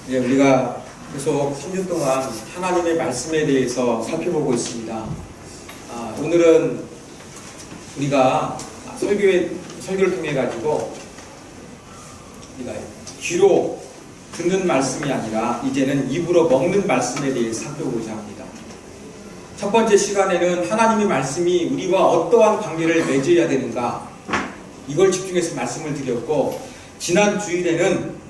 우리가 계속 3주 동안 하나님의 말씀에 대해서 살펴보고 있습니다. 오늘은 우리가 설교를 통해 가지고 우리가 귀로 듣는 말씀이 아니라 이제는 입으로 먹는 말씀에 대해서 살펴보고자 합니다. 첫 번째 시간에는 하나님의 말씀이 우리와 어떠한 관계를 맺어야 되는가, 이걸 집중해서 말씀을 드렸고, 지난 주일에는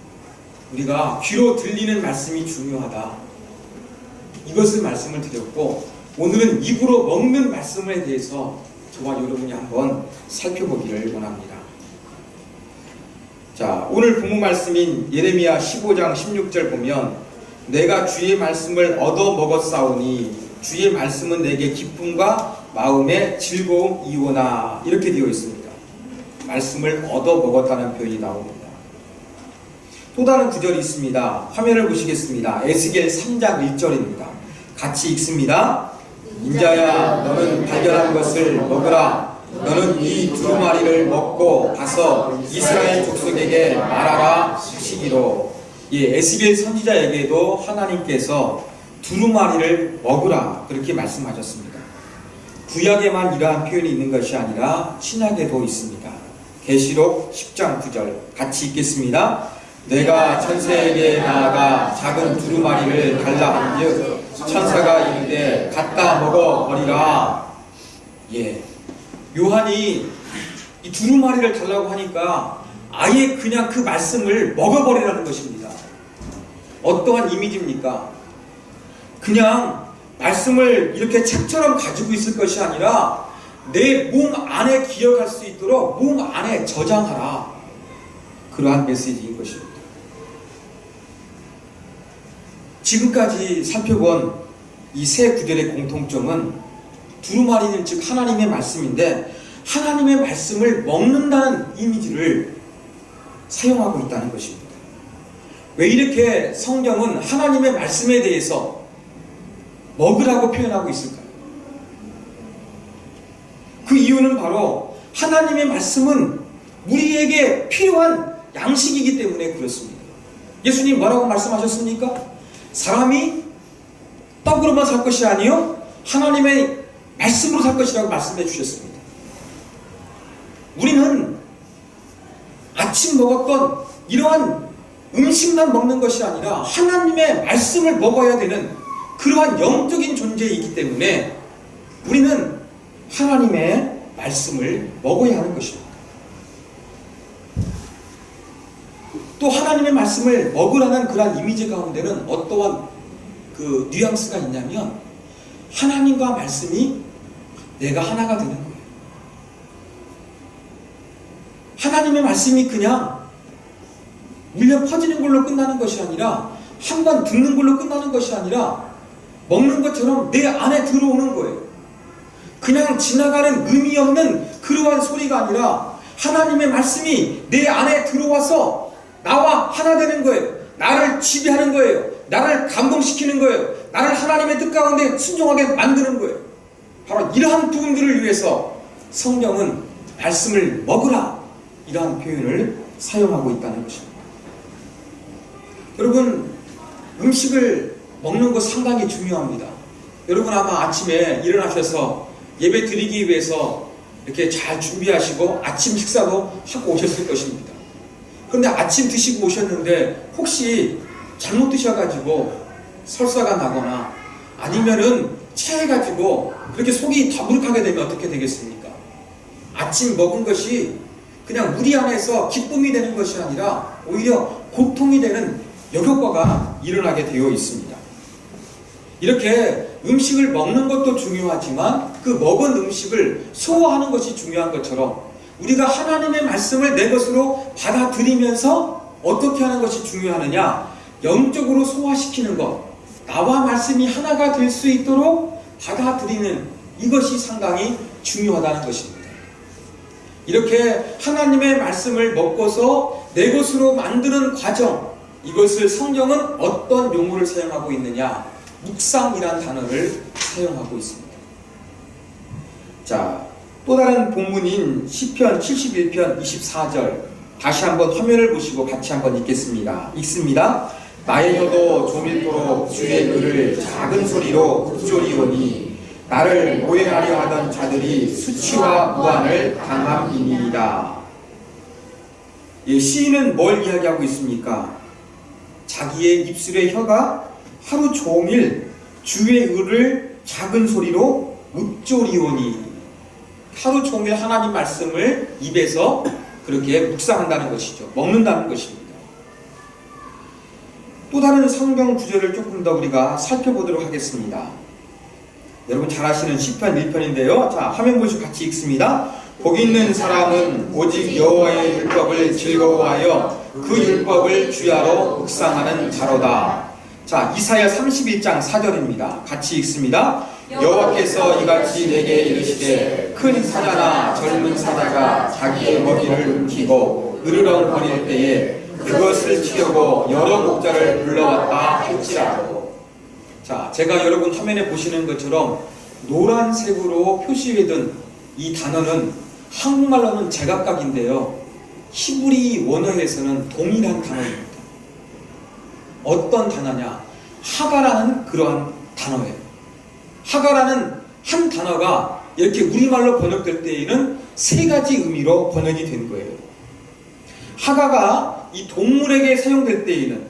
우리가 귀로 들리는 말씀이 중요하다, 이것을 말씀을 드렸고, 오늘은 입으로 먹는 말씀에 대해서 저와 여러분이 한번 살펴보기를 원합니다. 자, 오늘 본문 말씀인 예레미야 15장 16절 보면, 내가 주의 말씀을 얻어 먹었사오니 주의 말씀은 내게 기쁨과 마음의 즐거움이오나, 이렇게 되어 있습니다. 말씀을 얻어 먹었다는 표현이 나옵니다. 또 다른 구절이 있습니다. 화면을 보시겠습니다. 에스겔 3장 1절입니다. 같이 읽습니다. 인자야, 너는 발견한 것을 먹으라. 너는 이 두루마리를 먹고 가서 이스라엘 족속에게 말하라 하시기로. 에스겔 선지자에게도 하나님께서 두루마리를 먹으라, 그렇게 말씀하셨습니다. 구약에만 이러한 표현이 있는 것이 아니라 신약에도 있습니다. 계시록 10장 9절 같이 읽겠습니다. 내가 천사에게 나아가 작은 두루마리를 달라 한즉 천사가 이르되 갖다 먹어 버리라. 요한이 이 두루마리를 달라고 하니까 아예 그냥 그 말씀을 먹어버리라는 것입니다. 어떠한 이미지입니까? 그냥 말씀을 이렇게 책처럼 가지고 있을 것이 아니라 내 몸 안에 기억할 수 있도록 몸 안에 저장하라, 그러한 메시지인 것입니다. 지금까지 살펴본 이 세 구절의 공통점은 두루마리는 즉 하나님의 말씀인데, 하나님의 말씀을 먹는다는 이미지를 사용하고 있다는 것입니다. 왜 이렇게 성경은 하나님의 말씀에 대해서 먹으라고 표현하고 있을까요? 그 이유는 바로 하나님의 말씀은 우리에게 필요한 양식이기 때문에 그렇습니다. 예수님 뭐라고 말씀하셨습니까? 사람이 떡으로만 살 것이 아니요 하나님의 말씀으로 살 것이라고 말씀해 주셨습니다. 우리는 아침 먹었던 이러한 음식만 먹는 것이 아니라 하나님의 말씀을 먹어야 되는 그러한 영적인 존재이기 때문에 우리는 하나님의 말씀을 먹어야 하는 것입니다. 또 하나님의 말씀을 먹으라는 그러한 이미지 가운데는 어떠한 그 뉘앙스가 있냐면, 하나님과 말씀이 내가 하나가 되는 거예요. 하나님의 말씀이 그냥 울려 퍼지는 걸로 끝나는 것이 아니라, 한 번 듣는 걸로 끝나는 것이 아니라 먹는 것처럼 내 안에 들어오는 거예요. 그냥 지나가는 의미 없는 그러한 소리가 아니라 하나님의 말씀이 내 안에 들어와서 나와 하나 되는 거예요. 나를 지배하는 거예요. 나를 감동시키는 거예요. 나를 하나님의 뜻 가운데 순종하게 만드는 거예요. 바로 이러한 부분들을 위해서 성경은 말씀을 먹으라, 이러한 표현을 사용하고 있다는 것입니다. 여러분, 음식을 먹는 것 상당히 중요합니다. 여러분 아마 아침에 일어나셔서 예배 드리기 위해서 이렇게 잘 준비하시고 아침 식사도 하고 오셨을 것입니다. 그런데 아침 드시고 오셨는데 혹시 잘못 드셔가지고 설사가 나거나 아니면은 체해가지고 그렇게 속이 더부룩하게 되면 어떻게 되겠습니까? 아침 먹은 것이 그냥 우리 안에서 기쁨이 되는 것이 아니라 오히려 고통이 되는 역효과가 일어나게 되어 있습니다. 이렇게 음식을 먹는 것도 중요하지만 그 먹은 음식을 소화하는 것이 중요한 것처럼, 우리가 하나님의 말씀을 내 것으로 받아들이면서 어떻게 하는 것이 중요하느냐, 영적으로 소화시키는 것, 나와 말씀이 하나가 될 수 있도록 받아들이는 이것이 상당히 중요하다는 것입니다. 이렇게 하나님의 말씀을 먹고서 내 것으로 만드는 과정, 이것을 성경은 어떤 용어를 사용하고 있느냐, 묵상이란 단어를 사용하고 있습니다. 자, 또 다른 본문인 시편 71편 24절 다시 한번 화면을 보시고 같이 한번 읽겠습니다. 읽습니다. 나의 혀도 조밀토록 주의 글을 작은 소리로 읊조리오니 나를 모해하려 하던 자들이 수치와 무한을 당함이니이다. 시인은 뭘 이야기하고 있습니까? 자기의 입술의 혀가 하루 종일 주의 의를 작은 소리로 읊조리오니, 하루 종일 하나님 말씀을 입에서 그렇게 묵상한다는 것이죠. 먹는다는 것입니다. 또 다른 성경 구절을 조금 더 우리가 살펴보도록 하겠습니다. 여러분 잘 아시는 시편 1편인데요. 자, 화면 보시고 같이 읽습니다. 복 있는 사람은 오직 여호와의 율법을 즐거워하여 그 율법을 주야로 묵상하는 자로다. 자, 이사야 31장 4절입니다. 같이 읽습니다. 여호와께서 이같이 내게 이르시되 큰 사자나 젊은 사자가 자기의 먹이를 움키고 으르렁거릴 때에 그것을 치려고 여러 목자를 불러왔다 할지라도. 자, 제가 여러분 화면에 보시는 것처럼 노란색으로 표시해둔 이 단어는 한국말로는 제각각인데요, 히브리 원어에서는 동일한 단어입니다. 어떤 단어냐? 하가라는 그러한 단어예요. 하가라는 한 단어가 이렇게 우리말로 번역될 때에는 세 가지 의미로 번역이 된 거예요. 하가가 이 동물에게 사용될 때에는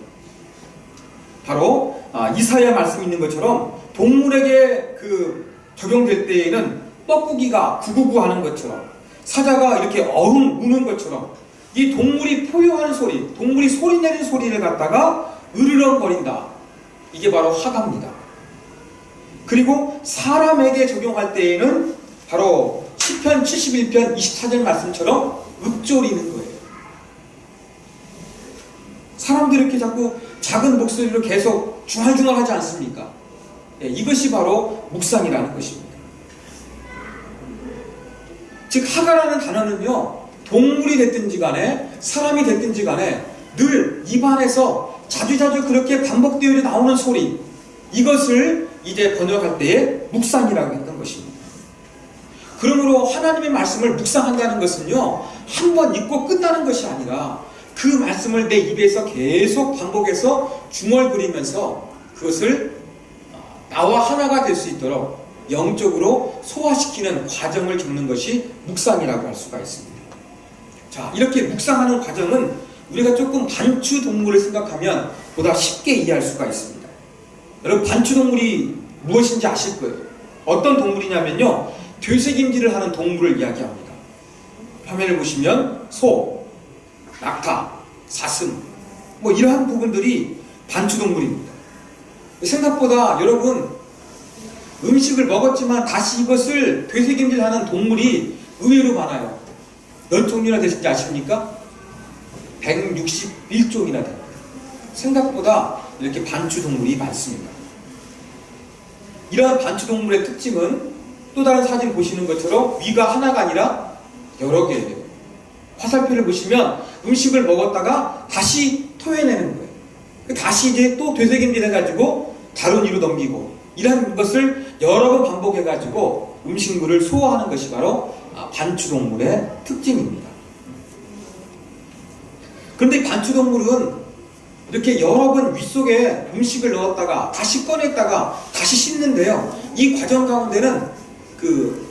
바로 이사야 말씀이 있는 것처럼 동물에게 적용될 때에는 뻐꾸기가 구구구 하는 것처럼, 사자가 이렇게 어흥 우는 것처럼 이 동물이 포효하는 소리, 동물이 소리 내는 소리를 갖다가 으르렁거린다. 이게 바로 하가입니다. 그리고 사람에게 적용할 때에는 바로 시편 71편 24절 말씀처럼 읊조리는 거예요. 사람들이 이렇게 자꾸 작은 목소리로 계속 중얼중얼 하지 않습니까? 이것이 바로 묵상이라는 것입니다. 즉 하가라는 단어는요, 동물이 됐든지 간에 사람이 됐든지 간에 늘 입안에서 자주자주 그렇게 반복되어 나오는 소리, 이것을 이제 번역할 때에 묵상이라고 했던 것입니다. 그러므로 하나님의 말씀을 묵상한다는 것은요, 한 번 읽고 끝나는 것이 아니라 그 말씀을 내 입에서 계속 반복해서 중얼거리면서 그것을 나와 하나가 될 수 있도록 영적으로 소화시키는 과정을 겪는 것이 묵상이라고 할 수가 있습니다. 자, 이렇게 묵상하는 과정은 우리가 조금 반추동물을 생각하면 보다 쉽게 이해할 수가 있습니다. 여러분, 반추동물이 무엇인지 아실 거예요. 어떤 동물이냐면요, 되새김질을 하는 동물을 이야기합니다. 화면을 보시면 소, 낙타, 사슴, 이러한 부분들이 반추동물입니다. 생각보다 여러분, 음식을 먹었지만 다시 이것을 되새김질하는 동물이 의외로 많아요. 몇 종류나 되신지 아십니까? 161종이나 됩니다. 생각보다 이렇게 반추동물이 많습니다. 이러한 반추동물의 특징은 또 다른 사진 보시는 것처럼 위가 하나가 아니라 여러 개예요. 화살표를 보시면 음식을 먹었다가 다시 토해내는 거예요. 다시 이제 또 되새김질해가지고 다른 위로 넘기고, 이러한 것을 여러 번 반복해가지고 음식물을 소화하는 것이 바로 반추동물의 특징입니다. 그런데 반추동물은 이렇게 여러 번 윗속에 음식을 넣었다가 다시 꺼냈다가 다시 씹는데요, 이 과정 가운데는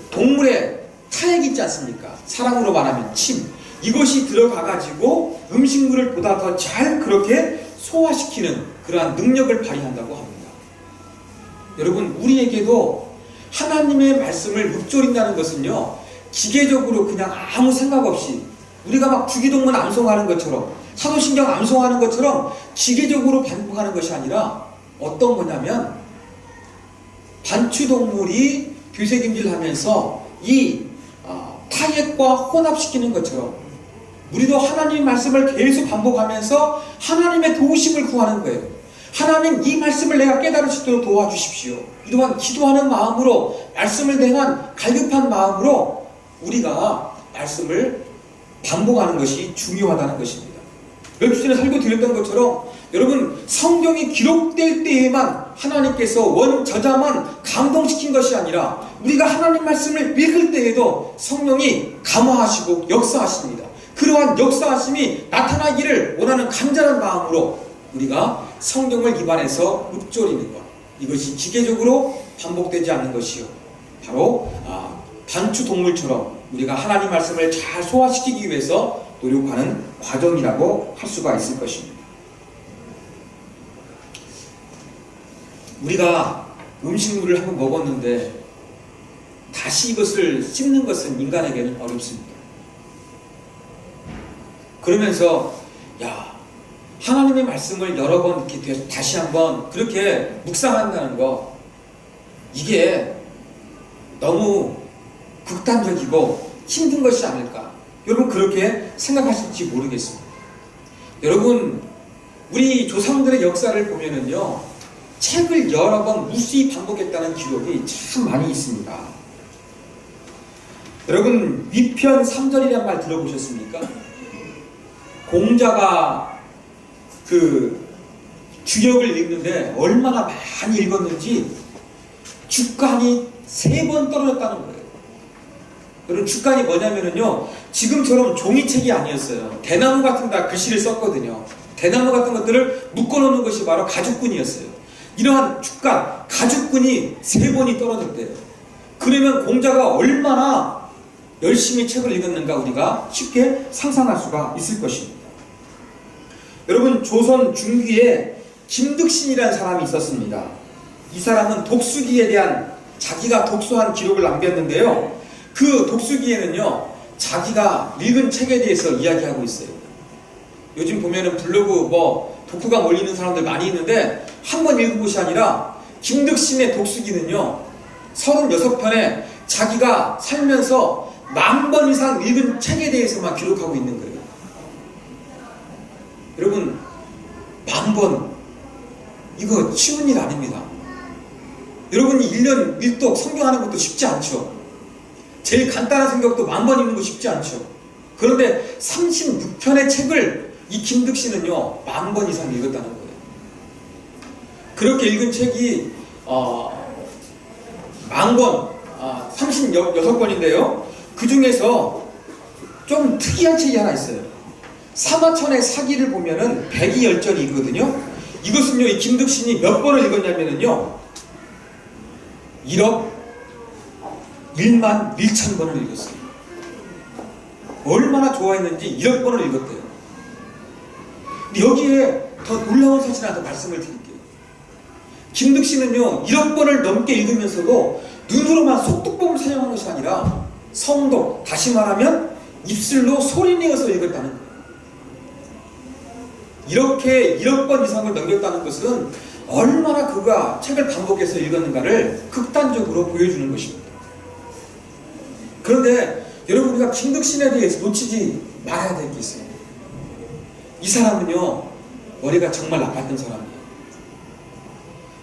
동물의 타액이 있지 않습니까? 사람으로 말하면 침, 이것이 들어가가지고 음식물을 보다 더 잘 그렇게 소화시키는 그러한 능력을 발휘한다고 합니다. 여러분, 우리에게도 하나님의 말씀을 읊조린다는 것은요, 기계적으로 그냥 아무 생각 없이 우리가 막 주기도문 암송하는 것처럼, 사도신경 암송하는 것처럼 기계적으로 반복하는 것이 아니라 어떤 거냐면, 반추동물이 되새김질하면서 이 타액과 혼합시키는 것처럼 우리도 하나님의 말씀을 계속 반복하면서 하나님의 도우심을 구하는 거예요. 하나님, 이 말씀을 내가 깨달을 수 있도록 도와주십시오. 이러한 기도하는 마음으로, 말씀을 향한 갈급한 마음으로 우리가 말씀을 반복하는 것이 중요하다는 것입니다. 몇 주 전에 설교 드렸던 것처럼 여러분, 성경이 기록될 때에만 하나님께서 원저자만 감동시킨 것이 아니라 우리가 하나님 말씀을 읽을 때에도 성령이 감화하시고 역사하십니다. 그러한 역사하심이 나타나기를 원하는 간절한 마음으로 우리가 성경을 입안에서 읊조리는 것, 이것이 기계적으로 반복되지 않는 것이요, 바로 단추 동물처럼 우리가 하나님 말씀을 잘 소화시키기 위해서 노력하는 과정이라고 할 수가 있을 것입니다. 우리가 음식물을 한번 먹었는데 다시 이것을 씹는 것은 인간에게는 어렵습니다. 그러면서 하나님의 말씀을 여러 번 이렇게 다시 한번 그렇게 묵상한다는 거, 이게 너무 극단적이고 힘든 것이 아닐까, 여러분 그렇게 생각하실지 모르겠습니다. 여러분, 우리 조상들의 역사를 보면은요, 책을 여러 번 무수히 반복했다는 기록이 참 많이 있습니다. 여러분, 위편 3절이라는 말 들어보셨습니까? 공자가 그 주역을 읽는데 얼마나 많이 읽었는지 주간이 3번 떨어졌다는 거예요. 여러분, 주간이 뭐냐면은요, 지금처럼 종이책이 아니었어요. 대나무 같은 데 글씨를 썼거든요. 대나무 같은 것들을 묶어놓는 것이 바로 가죽끈이었어요. 이러한 주간, 가죽끈이 3번이 떨어졌대요. 그러면 공자가 얼마나 열심히 책을 읽었는가 우리가 쉽게 상상할 수가 있을 것입니다. 여러분, 조선 중기에 김득신이라는 사람이 있었습니다. 이 사람은 독수기에 대한 자기가 독서한 기록을 남겼는데요, 그 독수기에는요, 자기가 읽은 책에 대해서 이야기하고 있어요. 요즘 보면은 블로그 독후감 올리는 사람들 많이 있는데, 한 번 읽은 것이 아니라 김득신의 독수기는요, 36편에 자기가 살면서 10,000번 이상 읽은 책에 대해서만 기록하고 있는 거예요. 여러분, 10,000번, 이거 쉬운 일 아닙니다. 여러분이 1년 1독 성경하는 것도 쉽지 않죠. 제일 간단한 성경도 10,000번 읽는 거 쉽지 않죠. 그런데 36편의 책을 이 김득신은요, 10,000번 이상 읽었다는 거예요. 그렇게 읽은 책이 10,000권, 36권인데요. 그 중에서 좀 특이한 책이 하나 있어요. 사마천의 사기를 보면은 102열전이 있거든요. 이것은요, 이 김득신이 몇 번을 읽었냐면은요, 1억 1만 1,000번을 읽었어요. 얼마나 좋아했는지 1억 번을 읽었대요. 근데 여기에 더 놀라운 사실 하나 더 말씀을 드릴게요. 김득신은요, 1억 번을 넘게 읽으면서도 눈으로만 속독법을 사용한 것이 아니라 성독, 다시 말하면 입술로 소리내어서 읽었다는 거예요. 이렇게 1억 번 이상을 넘겼다는 것은 얼마나 그가 책을 반복해서 읽었는가를 극단적으로 보여주는 것입니다. 그런데 여러분, 우리가 김득신에 대해서 놓치지 말아야 될 게 있어요. 이 사람은요, 머리가 정말 나빴던 사람이에요.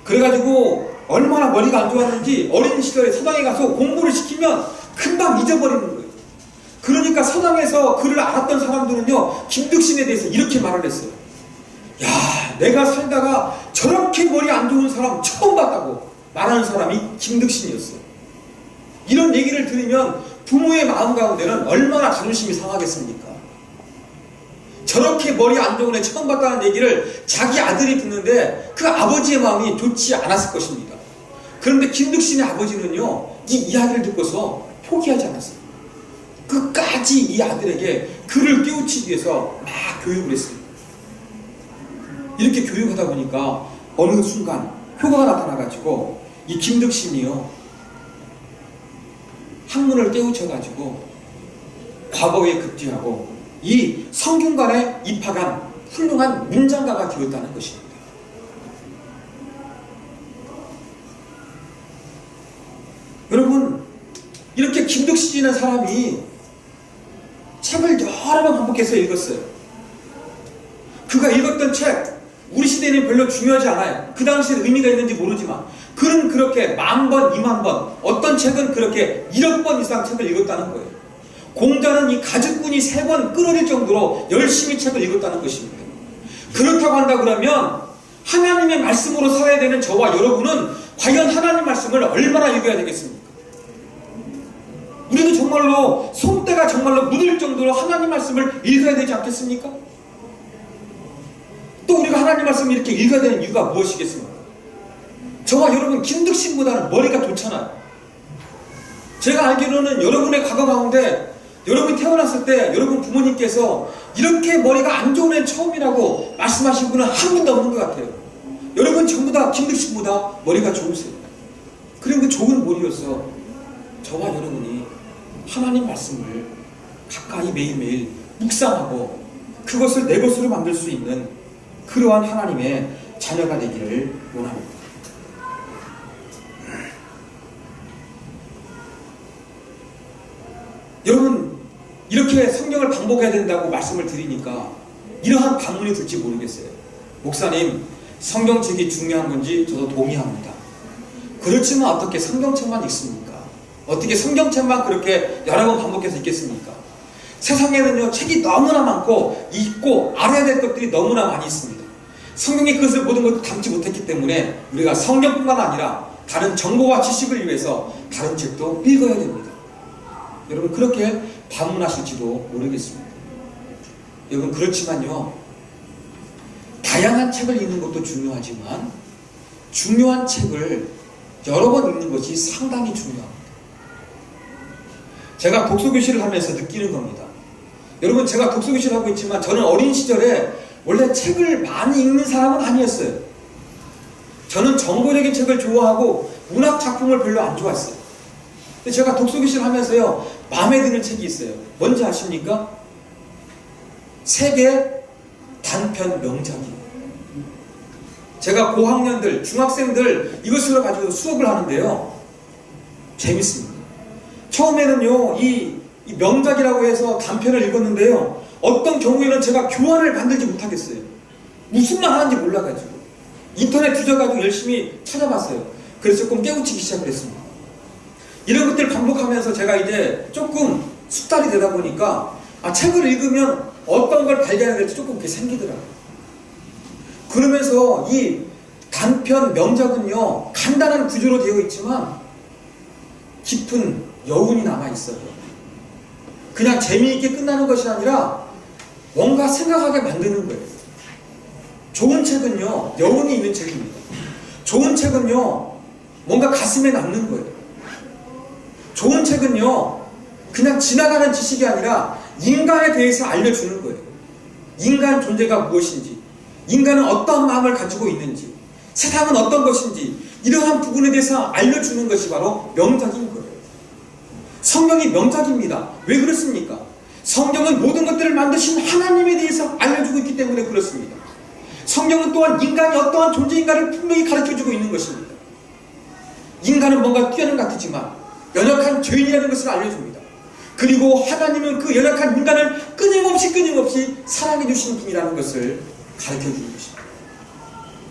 그래가지고 얼마나 머리가 안 좋았는지 어린 시절에 서당에 가서 공부를 시키면 금방 잊어버리는 거예요. 그러니까 서당에서 그를 알았던 사람들은요, 김득신에 대해서 이렇게 말을 했어요. 야, 내가 살다가 저렇게 머리 안 좋은 사람 처음 봤다고 말하는 사람이 김득신이었어요. 이런 얘기를 들으면 부모의 마음 가운데는 얼마나 자존심이 상하겠습니까? 저렇게 머리 안 좋은 애 처음 봤다는 얘기를 자기 아들이 듣는데 그 아버지의 마음이 좋지 않았을 것입니다. 그런데 김득신의 아버지는요, 이 이야기를 듣고서 포기하지 않았어요. 끝까지 이 아들에게 그를 깨우치기 위해서 막 교육을 했어요. 이렇게 교육하다 보니까 어느 순간 효과가 나타나가지고 이 김득신이요, 학문을 깨우쳐가지고 과거에 급제하고 이 성균관에 입학한 훌륭한 문장가가 되었다는 것입니다. 여러분, 이렇게 김득신이라는 사람이 책을 여러 번 반복해서 읽었어요. 그가 읽었던 책, 우리 시대에는 별로 중요하지 않아요. 그 당시에 의미가 있는지 모르지만 그는 그렇게 10,000번, 20,000번, 어떤 책은 그렇게 1억 번 이상 책을 읽었다는 거예요. 공자는 이 가죽끈이 3번 끊어질 정도로 열심히 책을 읽었다는 것입니다. 그렇다고 한다 그러면 하나님의 말씀으로 살아야 되는 저와 여러분은 과연 하나님 말씀을 얼마나 읽어야 되겠습니까? 우리는 정말로 손때가 정말로 묻을 정도로 하나님 말씀을 읽어야 되지 않겠습니까? 또 우리가 하나님 말씀을 이렇게 읽어야 되는 이유가 무엇이겠습니까? 저와 여러분 김득신보다는 머리가 좋잖아요. 제가 알기로는 여러분의 과거 가운데 여러분이 태어났을 때 여러분 부모님께서 이렇게 머리가 안 좋은 애는 처음이라고 말씀하신 분은 한 분도 없는 것 같아요. 여러분 전부 다 김득신보다 머리가 좋으세요. 그런 그 좋은 머리로서 저와 여러분이 하나님 말씀을 가까이 매일매일 묵상하고 그것을 내 것으로 만들 수 있는 그러한 하나님의 자녀가 되기를 원합니다. 여러분 이렇게 성경을 반복해야 된다고 말씀을 드리니까 이러한 반문이 들지 모르겠어요. 목사님, 성경책이 중요한 건지 저도 동의합니다. 그렇지만 어떻게 성경책만 읽습니까? 어떻게 성경책만 그렇게 여러 번 반복해서 읽겠습니까? 세상에는요 책이 너무나 많고 읽고 알아야 될 것들이 너무나 많이 있습니다. 성경이 그것을 모든 것을 담지 못했기 때문에 우리가 성경뿐만 아니라 다른 정보와 지식을 위해서 다른 책도 읽어야 됩니다. 여러분 그렇게 반문하실지도 모르겠습니다. 여러분 그렇지만요 다양한 책을 읽는 것도 중요하지만 중요한 책을 여러 번 읽는 것이 상당히 중요합니다. 제가 독서교실을 하면서 느끼는 겁니다. 여러분 제가 독서교실을 하고 있지만 저는 어린 시절에 원래 책을 많이 읽는 사람은 아니었어요. 저는 정보적인 책을 좋아하고 문학 작품을 별로 안 좋아했어요. 근데 제가 독서교실을 하면서요 마음에 드는 책이 있어요. 뭔지 아십니까? 세계 단편 명작이에요. 제가 고학년들, 중학생들 이것을 가지고 수업을 하는데요 재밌습니다. 처음에는요 이 명작이라고 해서 단편을 읽었는데요 어떤 경우에는 제가 교환을 만들지 못하겠어요. 무슨 말 하는지 몰라가지고 인터넷 뒤져가지고 열심히 찾아봤어요. 그래서 조금 깨우치기 시작을 했습니다. 이런 것들을 반복하면서 제가 이제 조금 숙달이 되다 보니까 책을 읽으면 어떤 걸 발견해야 될지 조금 그게 생기더라고요. 그러면서 이 단편 명작은요 간단한 구조로 되어 있지만 깊은 여운이 남아있어요. 그냥 재미있게 끝나는 것이 아니라 뭔가 생각하게 만드는 거예요. 좋은 책은요 여운이 있는 책입니다. 좋은 책은요 뭔가 가슴에 남는 거예요. 좋은 책은요 그냥 지나가는 지식이 아니라 인간에 대해서 알려주는 거예요. 인간 존재가 무엇인지, 인간은 어떤 마음을 가지고 있는지, 세상은 어떤 것인지 이러한 부분에 대해서 알려주는 것이 바로 명작인 거예요. 성경이 명작입니다. 왜 그렇습니까? 성경은 모든 것들을 만드신 하나님에 대해서 알려주고 있기 때문에 그렇습니다. 성경은 또한 인간이 어떠한 존재인가를 분명히 가르쳐주고 있는 것입니다. 인간은 뭔가 뛰어난 것 같지만 연약한 죄인이라는 것을 알려줍니다. 그리고 하나님은 그 연약한 인간을 끊임없이 사랑해 주시는 분이라는 것을 가르쳐주는 것입니다.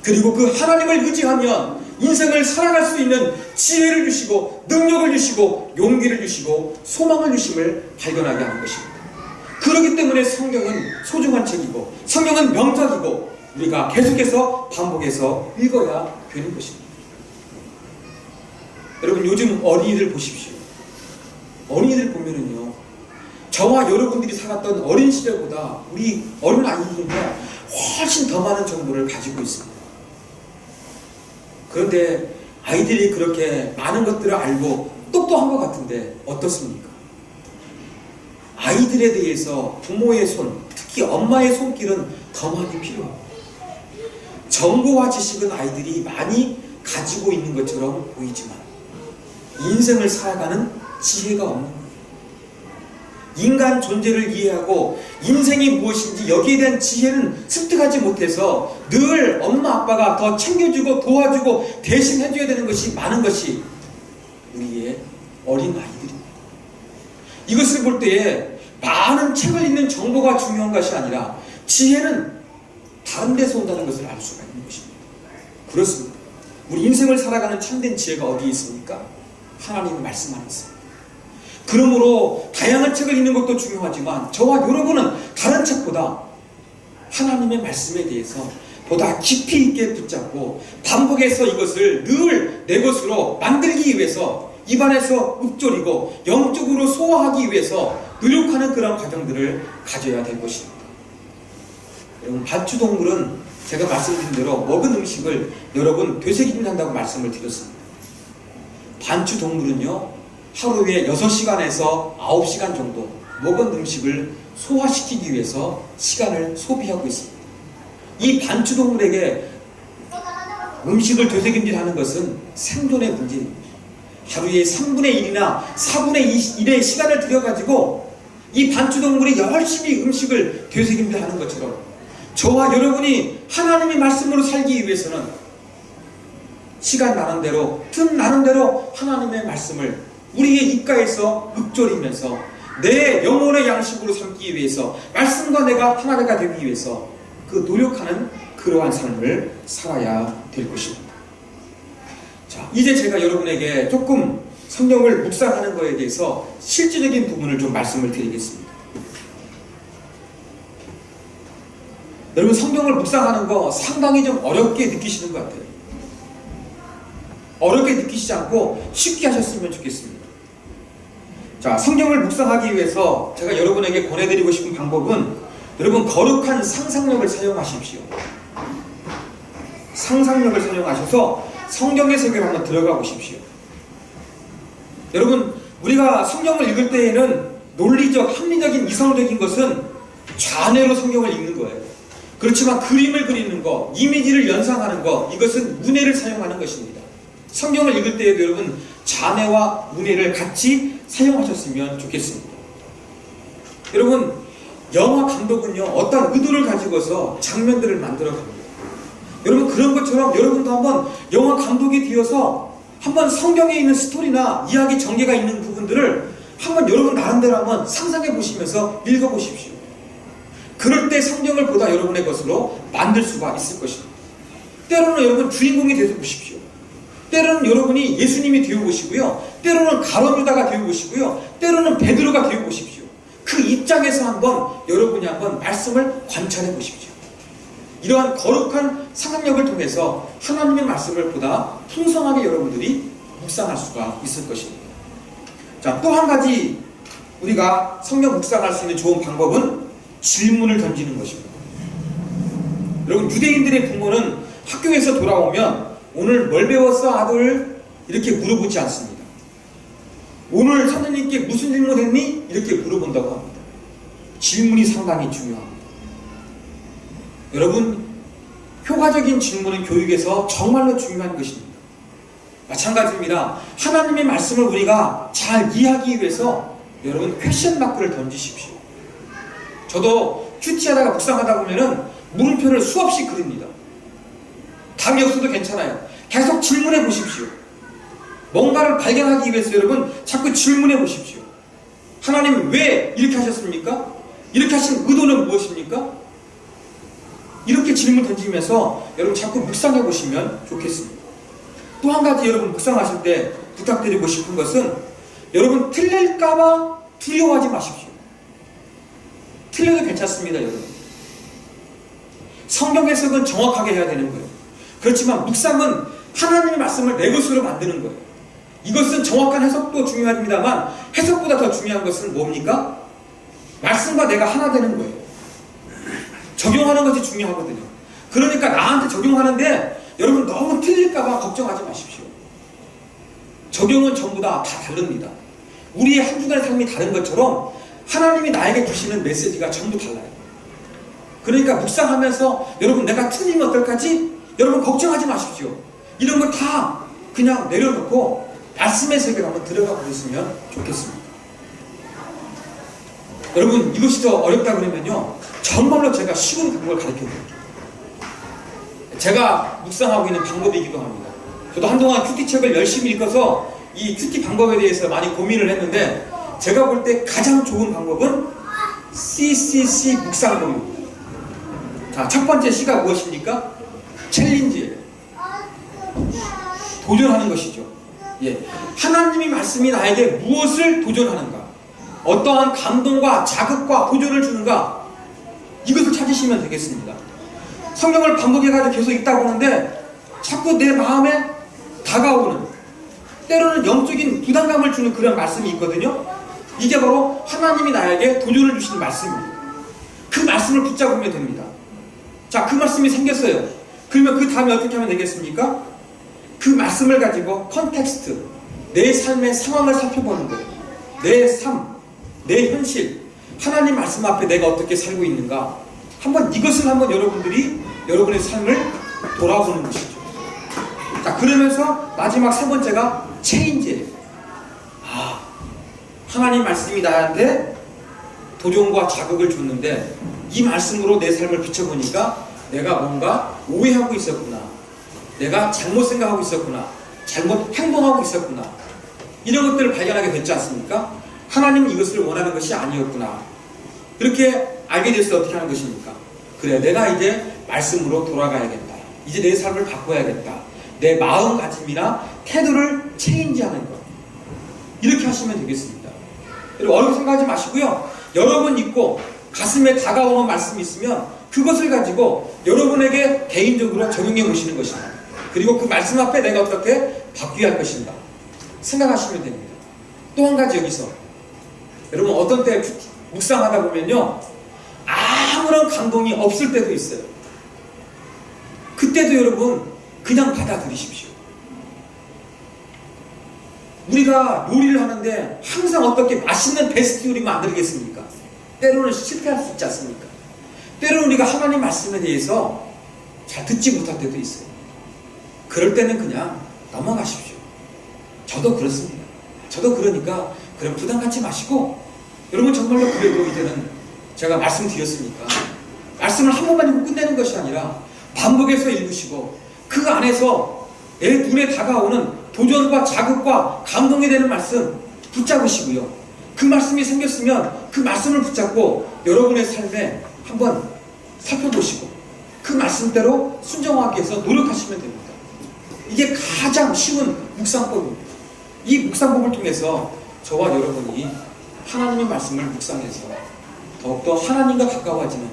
그리고 그 하나님을 의지하면 인생을 살아갈 수 있는 지혜를 주시고 능력을 주시고 용기를 주시고 소망을 주심을 발견하게 하는 것입니다. 그렇기 때문에 성경은 소중한 책이고 성경은 명작이고 우리가 계속해서 반복해서 읽어야 되는 것입니다. 여러분 요즘 어린이들 보십시오. 어린이들 보면은요 저와 여러분들이 살았던 어린 시절보다 우리 어린 아이들은요 훨씬 더 많은 정보를 가지고 있습니다. 그런데 아이들이 그렇게 많은 것들을 알고 똑똑한 것 같은데 어떻습니까? 아이들에 대해서 부모의 손, 특히 엄마의 손길은 더 많이 필요합니다. 정보와 지식은 아이들이 많이 가지고 있는 것처럼 보이지만 인생을 살아가는 지혜가 없는 거예요. 인간 존재를 이해하고 인생이 무엇인지 여기에 대한 지혜는 습득하지 못해서 늘 엄마 아빠가 더 챙겨주고 도와주고 대신 해줘야 되는 것이 많은 것이 우리의 어린 아이들입니다. 이것을 볼 때에 많은 책을 읽는 정보가 중요한 것이 아니라 지혜는 다른 데서 온다는 것을 알 수가 있는 것입니다. 그렇습니다. 우리 인생을 살아가는 참된 지혜가 어디에 있습니까? 하나님의 말씀 안에 있습니다. 그러므로 다양한 책을 읽는 것도 중요하지만 저와 여러분은 다른 책보다 하나님의 말씀에 대해서 보다 깊이 있게 붙잡고 반복해서 이것을 늘 내 것으로 만들기 위해서 입안에서 읊조리고 영적으로 소화하기 위해서 노력하는 그런 과정들을 가져야 될 것입니다. 여러분 반추동물은 제가 말씀드린 대로 먹은 음식을 여러분 되새김한다고 말씀을 드렸습니다. 반추 동물은요, 하루에 6시간에서 9시간 정도 먹은 음식을 소화시키기 위해서 시간을 소비하고 있습니다. 이 반추 동물에게 음식을 되새김질하는 것은 생존의 문제입니다. 하루에 3분의 1이나 4분의 1의 시간을 들여가지고 이 반추 동물이 열심히 음식을 되새김질하는 것처럼 저와 여러분이 하나님의 말씀으로 살기 위해서는 시간 나는 대로, 틈 나는 대로 하나님의 말씀을 우리의 입가에서 읊조리면서 내 영혼의 양식으로 삼기 위해서, 말씀과 내가 하나가 되기 위해서 그 노력하는 그러한 삶을 살아야 될 것입니다. 자, 이제 제가 여러분에게 조금 성경을 묵상하는 것에 대해서 실질적인 부분을 좀 말씀을 드리겠습니다. 여러분, 성경을 묵상하는 거 상당히 좀 어렵게 느끼시는 것 같아요. 어렵게 느끼시지 않고 쉽게 하셨으면 좋겠습니다. 자, 성경을 묵상하기 위해서 제가 여러분에게 권해드리고 싶은 방법은, 여러분 거룩한 상상력을 사용하십시오. 상상력을 사용하셔서 성경의 세계로 한번 들어가 보십시오. 여러분, 우리가 성경을 읽을 때에는 논리적, 합리적인, 이성적인 것은 좌뇌로 성경을 읽는 거예요. 그렇지만 그림을 그리는 거, 이미지를 연상하는 거, 이것은 우뇌를 사용하는 것입니다. 성경을 읽을 때에도 여러분 좌뇌와 우뇌를 같이 사용하셨으면 좋겠습니다. 여러분, 영화 감독은요, 어떤 의도를 가지고서 장면들을 만들어 갑니다. 여러분, 그런 것처럼 여러분도 한번 영화 감독이 되어서 한번 성경에 있는 스토리나 이야기 전개가 있는 부분들을 한번 여러분 나름대로 한번 상상해 보시면서 읽어 보십시오. 그럴 때 성경을 보다 여러분의 것으로 만들 수가 있을 것입니다. 때로는 여러분 주인공이 되어 보십시오. 때로는 여러분이 예수님이 되어 보시고요. 때로는 가룟 유다가 되어 보시고요. 때로는 베드로가 되어 보십시오. 그 입장에서 한번 여러분이 한번 말씀을 관찰해 보십시오. 이러한 거룩한 상상력을 통해서 하나님의 말씀을 보다 풍성하게 여러분들이 묵상할 수가 있을 것입니다. 자, 또 한 가지 우리가 성경 묵상할 수 있는 좋은 방법은 질문을 던지는 것입니다. 여러분, 유대인들의 부모는 학교에서 돌아오면 오늘 뭘 배웠어 아들? 이렇게 물어보지 않습니다. 오늘 선생님께 무슨 질문했니? 이렇게 물어본다고 합니다. 질문이 상당히 중요합니다. 여러분, 효과적인 질문은 교육에서 정말로 중요한 것입니다. 마찬가지입니다. 하나님의 말씀을 우리가 잘 이해하기 위해서 여러분 퀘스천 마크를 던지십시오. 저도 큐티하다가 묵상하다 보면은 물음표를 수없이 그립니다. 답이 없어도 괜찮아요. 계속 질문해 보십시오. 뭔가를 발견하기 위해서 여러분 자꾸 질문해 보십시오. 하나님 왜 이렇게 하셨습니까? 이렇게 하신 의도는 무엇입니까? 이렇게 질문 던지면서 여러분 자꾸 묵상해 보시면 좋겠습니다. 또 한 가지 여러분 묵상하실 때 부탁드리고 싶은 것은, 여러분 틀릴까봐 두려워하지 마십시오. 틀려도 괜찮습니다. 여러분, 성경 해석은 정확하게 해야 되는 거예요. 그렇지만 묵상은 하나님의 말씀을 내 것으로 만드는 거예요. 이것은 정확한 해석도 중요합니다만 해석보다 더 중요한 것은 뭡니까? 말씀과 내가 하나 되는 거예요. 적용하는 것이 중요하거든요. 그러니까 나한테 적용하는데 여러분 너무 틀릴까봐 걱정하지 마십시오. 적용은 전부 다 다릅니다. 우리의 한 주간의 삶이 다른 것처럼 하나님이 나에게 주시는 메시지가 전부 달라요. 그러니까 묵상하면서 여러분 내가 틀리면 어떨까지? 여러분 걱정하지 마십시오. 이런 거 다 그냥 내려놓고 말씀의 세계로 한번 들어가 보셨으면 좋겠습니다. 여러분, 이것이 더 어렵다 그러면요, 정말로 제가 쉬운 방법을 가르쳐드릴게요. 제가 묵상하고 있는 방법이기도 합니다. 저도 한동안 큐티 책을 열심히 읽어서 이 큐티 방법에 대해서 많이 고민을 했는데, 제가 볼 때 가장 좋은 방법은 CCC 묵상법입니다. 자, 첫 번째 C가 무엇입니까? 챌린지예요. 도전하는 것이죠. 예. 하나님의 말씀이 나에게 무엇을 도전하는가? 어떠한 감동과 자극과 도전을 주는가? 이것을 찾으시면 되겠습니다. 성경을 반복해가지고 계속 읽다 보는데 자꾸 내 마음에 다가오는, 때로는 영적인 부담감을 주는 그런 말씀이 있거든요. 이게 바로 하나님이 나에게 도전을 주시는 말씀입니다. 그 말씀을 붙잡으면 됩니다. 자, 그 말씀이 생겼어요. 그러면 그 다음에 어떻게 하면 되겠습니까? 그 말씀을 가지고 컨텍스트, 내 삶의 상황을 살펴보는 거예요. 내 삶, 내 현실, 하나님 말씀 앞에 내가 어떻게 살고 있는가. 이것을 한번 여러분들이 여러분의 삶을 돌아보는 것이죠. 자, 그러면서 마지막 세 번째가 체인지예요. 하나님 말씀이 나한테 도전과 자극을 줬는데 이 말씀으로 내 삶을 비춰보니까 내가 뭔가 오해하고 있었구나. 내가 잘못 생각하고 있었구나. 잘못 행동하고 있었구나. 이런 것들을 발견하게 됐지 않습니까? 하나님은 이것을 원하는 것이 아니었구나. 이렇게 알게 됐을 때 어떻게 하는 것입니까? 그래, 내가 이제 말씀으로 돌아가야겠다. 이제 내 삶을 바꿔야겠다. 내 마음가짐이나 태도를 체인지하는 것. 이렇게 하시면 되겠습니다. 여러분, 어렵게 생각하지 마시고요. 여러분 있고 가슴에 다가오는 말씀이 있으면 그것을 가지고 여러분에게 개인적으로 적용해 보시는 것입니다. 그리고 그 말씀 앞에 내가 어떻게 바뀌어야 할 것인가 생각하시면 됩니다. 또 한 가지 여기서 여러분 어떤 때 묵상하다 보면요 아무런 감동이 없을 때도 있어요. 그때도 여러분 그냥 받아들이십시오. 우리가 요리를 하는데 항상 어떻게 맛있는 베스트 요리 만들겠습니까? 때로는 실패할 수 있지 않습니까? 때로는 우리가 하나님 말씀에 대해서 잘 듣지 못할 때도 있어요. 그럴 때는 그냥 넘어가십시오. 저도 그렇습니다. 저도 그러니까 그럼 부담 갖지 마시고 여러분 정말로 그래도 이제는 제가 말씀드렸으니까 말씀을 한 번만 읽고 끝내는 것이 아니라 반복해서 읽으시고 그 안에서 내 눈에 다가오는 도전과 자극과 감동이 되는 말씀 붙잡으시고요. 그 말씀이 생겼으면 그 말씀을 붙잡고 여러분의 삶에 한번 살펴보시고 그 말씀대로 순종하기 위해서 노력하시면 됩니다. 이게 가장 쉬운 묵상법입니다. 이 묵상법을 통해서 저와 여러분이 하나님의 말씀을 묵상해서 더욱더 하나님과 가까워지는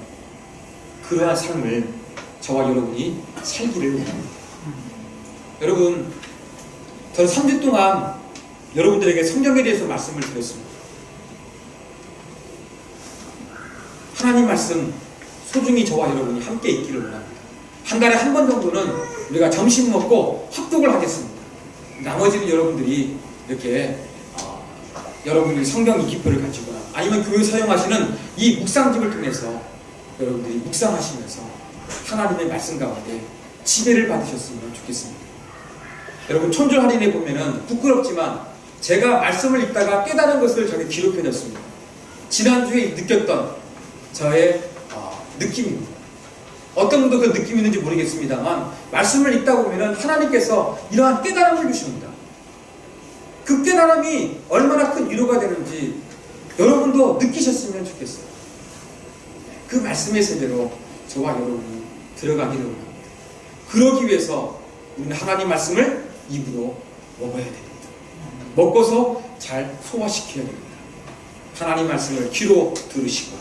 그러한 삶을 저와 여러분이 살기를 원합니다. 여러분, 저는 3주 동안 여러분들에게 성경에 대해서 말씀을 드렸습니다. 하나님 말씀 소중히 저와 여러분이 함께 있기를 원합니다. 한 달에 한 번 정도는 우리가 점심 먹고 합독을 하겠습니다. 나머지는 여러분들이 이렇게 여러분들이 성경 이기표를 가지거나 아니면 교회 사용하시는 이 묵상집을 통해서 여러분들이 묵상하시면서 하나님의 말씀 가운데 지배를 받으셨으면 좋겠습니다. 여러분 촌절 할인에 보면은 부끄럽지만 제가 말씀을 읽다가 깨달은 것을 저기 기록해놨습니다. 지난주에 느꼈던 저의 느낌입니다. 어떤 분도 그 느낌이 있는지 모르겠습니다만 말씀을 읽다 보면은 하나님께서 이러한 깨달음을 주십니다. 그 깨달음이 얼마나 큰 위로가 되는지 여러분도 느끼셨으면 좋겠어요. 그 말씀의 세대로 저와 여러분이 들어가기를 원합니다. 그러기 위해서 우리는 하나님 말씀을 입으로 먹어야 됩니다. 먹고서 잘 소화시켜야 됩니다. 하나님 말씀을 귀로 들으시고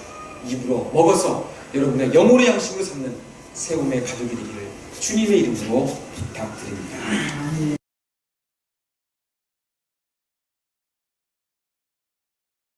입으로 먹어서 여러분의 영혼의 양식으로 삼는 세움의 가족이 되기를 주님의 이름으로 부탁드립니다.